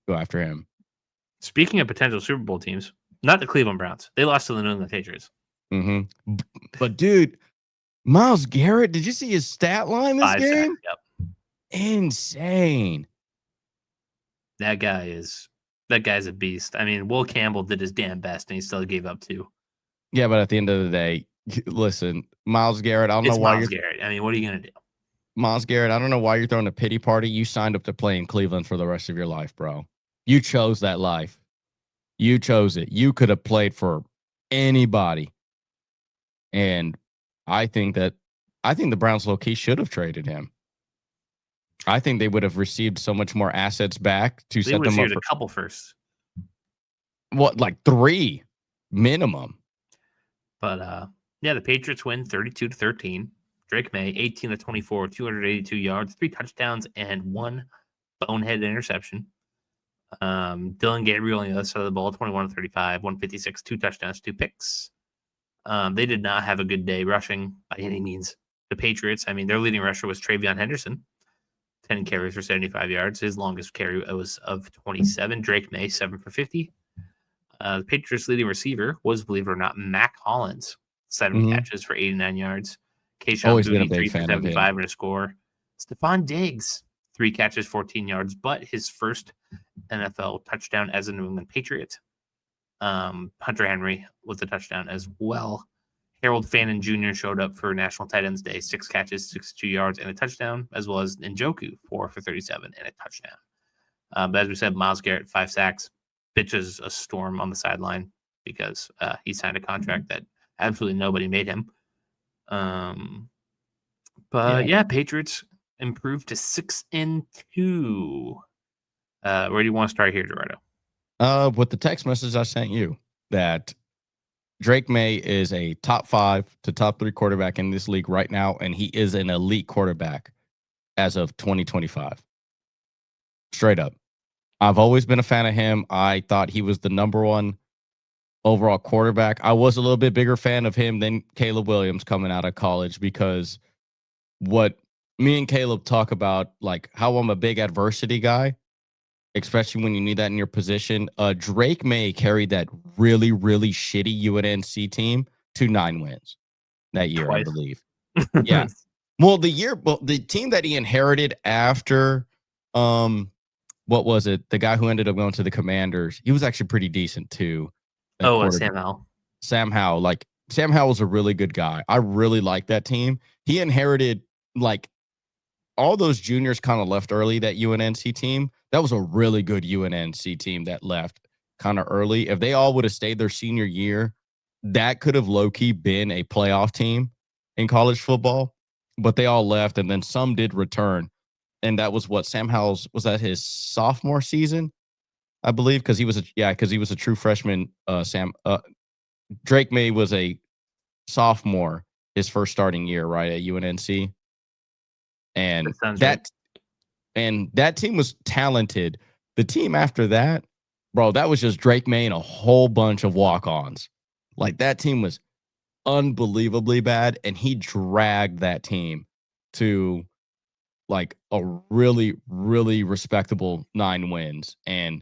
go after him. Speaking of potential Super Bowl teams, not the Cleveland Browns. They lost to the New England Patriots. Mm-hmm. But, dude, Myles Garrett, did you see his stat line this 5 game? sacks, yep. Insane. That guy's a beast. I mean, Will Campbell did his damn best, and he still gave up 2. Yeah, but at the end of the day, listen, Myles Garrett, I don't know why Myles Garrett. I mean, what are you going to do? Myles Garrett, I don't know why you're throwing a pity party. You signed up to play in Cleveland for the rest of your life, bro. You chose that life. You chose it. You could have played for anybody. And I think the Browns low-key should have traded him. I think they would have received so much more assets back to set them up for a couple first. What, like 3 minimum? But the Patriots win 32-13. Drake May, 18-24, 282 yards, 3 touchdowns, and 1 bonehead interception. Dylan Gabriel on the other side of the ball, 21-35, 156, 2 touchdowns, 2 picks. They did not have a good day rushing by any means. The Patriots, I mean, their leading rusher was Travion Henderson, 10 carries for 75 yards. His longest carry was of 27. Drake May, 7 for 50. The Patriots' leading receiver was, believe it or not, Mac Hollins, 7 catches for 89 yards. Keyshawn Boutte, 3 for 75 and a score. Stephon Diggs, 3 catches, 14 yards, but his first NFL touchdown as a New England Patriot. Hunter Henry with a touchdown as well. Harold Fannin Jr. showed up for National Tight Ends Day, 6 catches, 62 yards, and a touchdown, as well as Njoku, 4 for 37 and a touchdown. But as we said, Myles Garrett, 5 sacks, pitches a storm on the sideline because he signed a contract that absolutely nobody made him. Patriots improved to 6-2. Where do you want to start here, Gerardo? With the text message I sent you that Drake May is a top 5 to top 3 quarterback in this league right now, and he is an elite quarterback as of 2025. Straight up. I've always been a fan of him. I thought he was the number 1 overall quarterback. I was a little bit bigger fan of him than Caleb Williams coming out of college because what me and Caleb talk about, like how I'm a big adversity guy, especially when you need that in your position. Drake May carried that really, really shitty UNC team to 9 wins that year, Twice. I believe. Yeah. Well, the team that he inherited after, what was it? The guy who ended up going to the Commanders, he was actually pretty decent too. Sam Howell. Sam Howell. Like, Sam Howell was a really good guy. I really liked that team. He inherited, like, all those juniors kind of left early, that UNC team. That was a really good UNC team that left kind of early. If they all would have stayed their senior year, that could have low-key been a playoff team in college football. But they all left, and then some did return. And that was what Sam Howell's, was that his sophomore season, I believe, because he was a true freshman. Drake May was a sophomore his first starting year, right, at UNC. And that team was talented. The team after that, bro, that was just Drake May and a whole bunch of walk-ons. Like, that team was unbelievably bad, and he dragged that team to like a really, really respectable 9 wins. And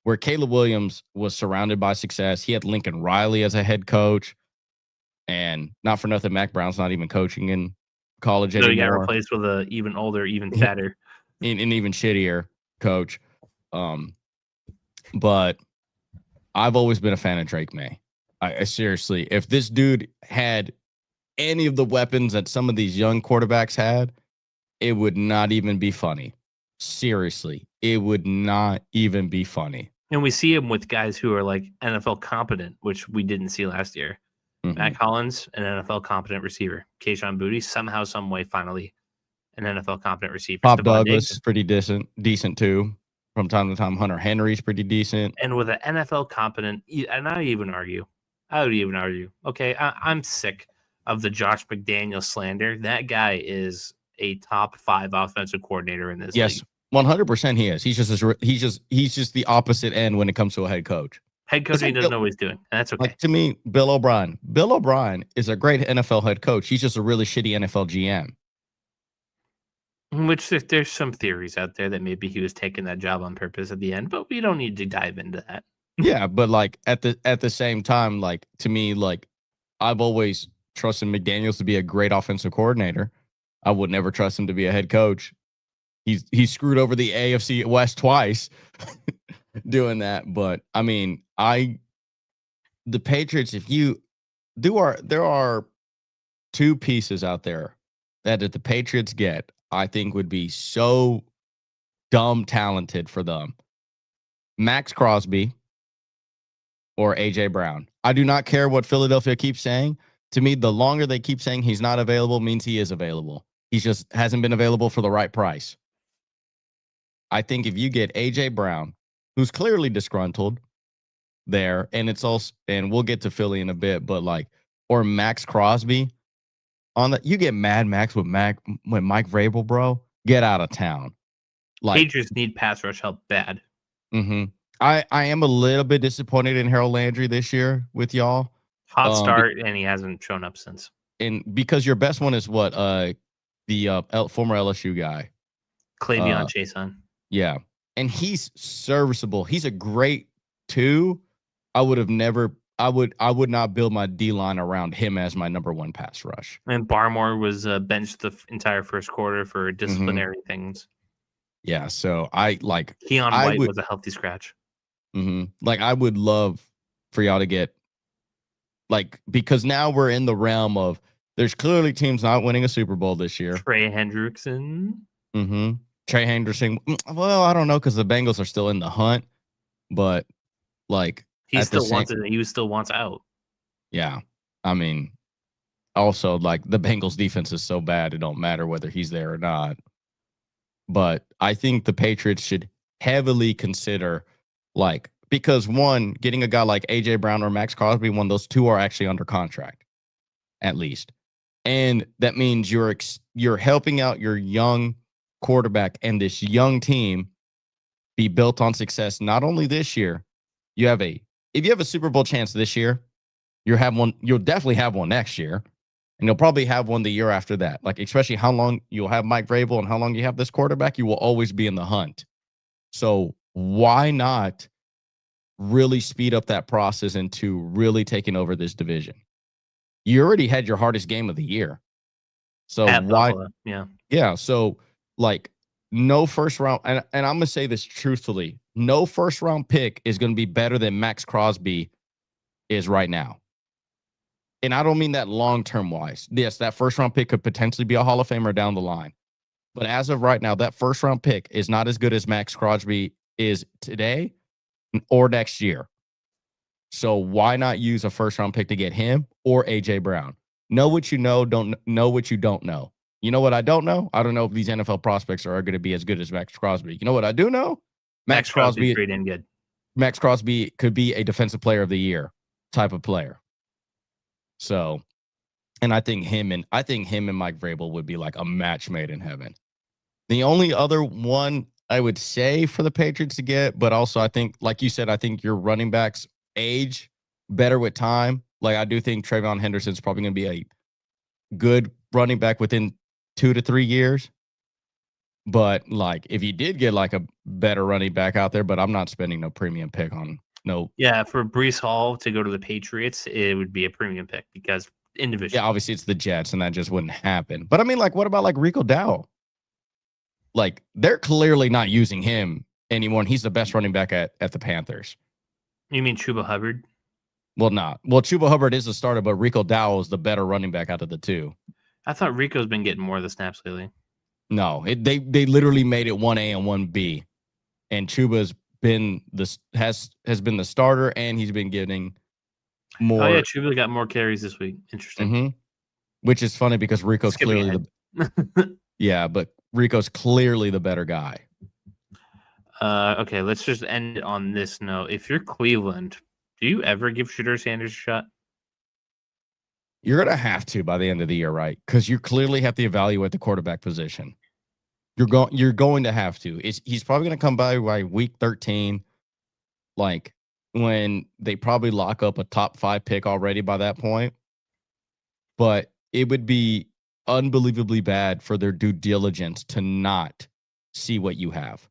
where Caleb Williams was surrounded by success, he had Lincoln Riley as a head coach. And not for nothing, Mac Brown's not even coaching in college anymore. So he got replaced with an even older, even fatter, an even shittier coach. But I've always been a fan of Drake May. I seriously, if this dude had any of the weapons that some of these young quarterbacks had, it would not even be funny. Seriously, it would not even be funny. And we see him with guys who are like NFL competent, which we didn't see last year. Mm-hmm. Mac Hollins, an NFL competent receiver. Keyshawn Boutte, somehow, some way, finally, an NFL competent receiver. Pop Douglas is pretty decent too. From time to time, Hunter Henry's pretty decent. And with an NFL competent, and I would even argue. Okay, I'm sick of the Josh McDaniel slander. That guy is a top 5 offensive coordinator in this league. Yes, 100% he is. He's just the opposite end when it comes to a head coach. Head coach, he doesn't know what he's doing, and that's okay. Like, to me, Bill O'Brien is a great NFL head coach. He's just a really shitty NFL GM. Which there's some theories out there that maybe he was taking that job on purpose at the end, but we don't need to dive into that. Yeah, but like at the same time, like to me, like I've always trusted McDaniels to be a great offensive coordinator. I would never trust him to be a head coach. He's screwed over the AFC West twice doing that. But I mean, the Patriots, if you there are two pieces out there that if the Patriots get, I think would be so dumb talented for them. Max Crosby or AJ Brown. I do not care what Philadelphia keeps saying. To me, the longer they keep saying he's not available means he is available. He just hasn't been available for the right price. I think if you get AJ Brown, who's clearly disgruntled there, and it's also, and we'll get to Philly in a bit, but like, or Max Crosby on that, you get Mad Max with Mike Vrabel, bro. Get out of town. Like, Patriots need pass rush help bad. mm-hmm. I am a little bit disappointed in Harold Landry this year with y'all. Hot start, and he hasn't shown up since. And because your best one is what the former LSU guy, Clavion Chason. yeah, and he's serviceable. He's a great two. I would not build my D line around him as my number one pass rush. And Barmore was benched the entire first quarter for disciplinary things. Yeah, so I like Keon White was a healthy scratch. Like I would love for y'all to get like, because now we're in the realm of there's clearly teams not winning a Super Bowl this year. Trey Hendrickson. Trey Hendrickson. Well, I don't know because the Bengals are still in the hunt, but like he still wants out. Yeah, I mean, also like the Bengals defense is so bad it don't matter whether he's there or not. But I think the Patriots should heavily consider, like, because one, getting a guy like AJ Brown or Max Crosby, one, those two are actually under contract, at least, and that means you're helping out your young quarterback and this young team be built on success. Not only this year, if you have a Super Bowl chance this year, you'll definitely have one next year. And you'll probably have one the year after that. Like, especially how long you'll have Mike Vrabel and how long you have this quarterback, you will always be in the hunt. So why not really speed up that process into really taking over this division? You already had your hardest game of the year. So why? Yeah. Yeah. So like no first round. And I'm going to say this truthfully. No first round pick is going to be better than Max Crosby is right now. And I don't mean that long-term wise. Yes, that first-round pick could potentially be a Hall of Famer down the line. But as of right now, that first-round pick is not as good as Max Crosby is today or next year. So why not use a first-round pick to get him or A.J. Brown? Know what you know, don't know what you don't know. You know what I don't know? I don't know if these NFL prospects are going to be as good as Max Crosby. You know what I do know? Max Crosby great and good. Max Crosby could be a defensive player of the year type of player. So, and I think him and Mike Vrabel would be like a match made in heaven. The only other one I would say for the Patriots to get, but also I think, like you said, I think your running backs age better with time. Like I do think Trayvon Henderson's probably going to be a good running back within 2 to 3 years. But like if you did get like a better running back out there, but I'm not spending no premium pick on no. Yeah, for Breece Hall to go to the Patriots, it would be a premium pick because individually. Yeah, obviously it's the Jets, and that just wouldn't happen. But I mean, like, what about like Rico Dowdle? Like, they're clearly not using him anymore, and he's the best running back at the Panthers. You mean Chuba Hubbard? Well, not. Well, Chuba Hubbard is the starter, but Rico Dowdle is the better running back out of the two. I thought Rico's been getting more of the snaps lately. No, they literally made it 1A and 1B, and Chuba's been has been the starter, and he's been getting more. Oh yeah, Chuba got more carries this week. Interesting. Mm-hmm. Which is funny because Rico's clearly yeah, but Rico's clearly the better guy. Okay, let's just end on this note. If you're Cleveland, do you ever give Shedeur Sanders a shot? You're going to have to by the end of the year, right? Because you clearly have to evaluate the quarterback position. You're going to have to. He's probably going to come by week 13, like when they probably lock up a top 5 pick already by that point. But it would be unbelievably bad for their due diligence to not see what you have.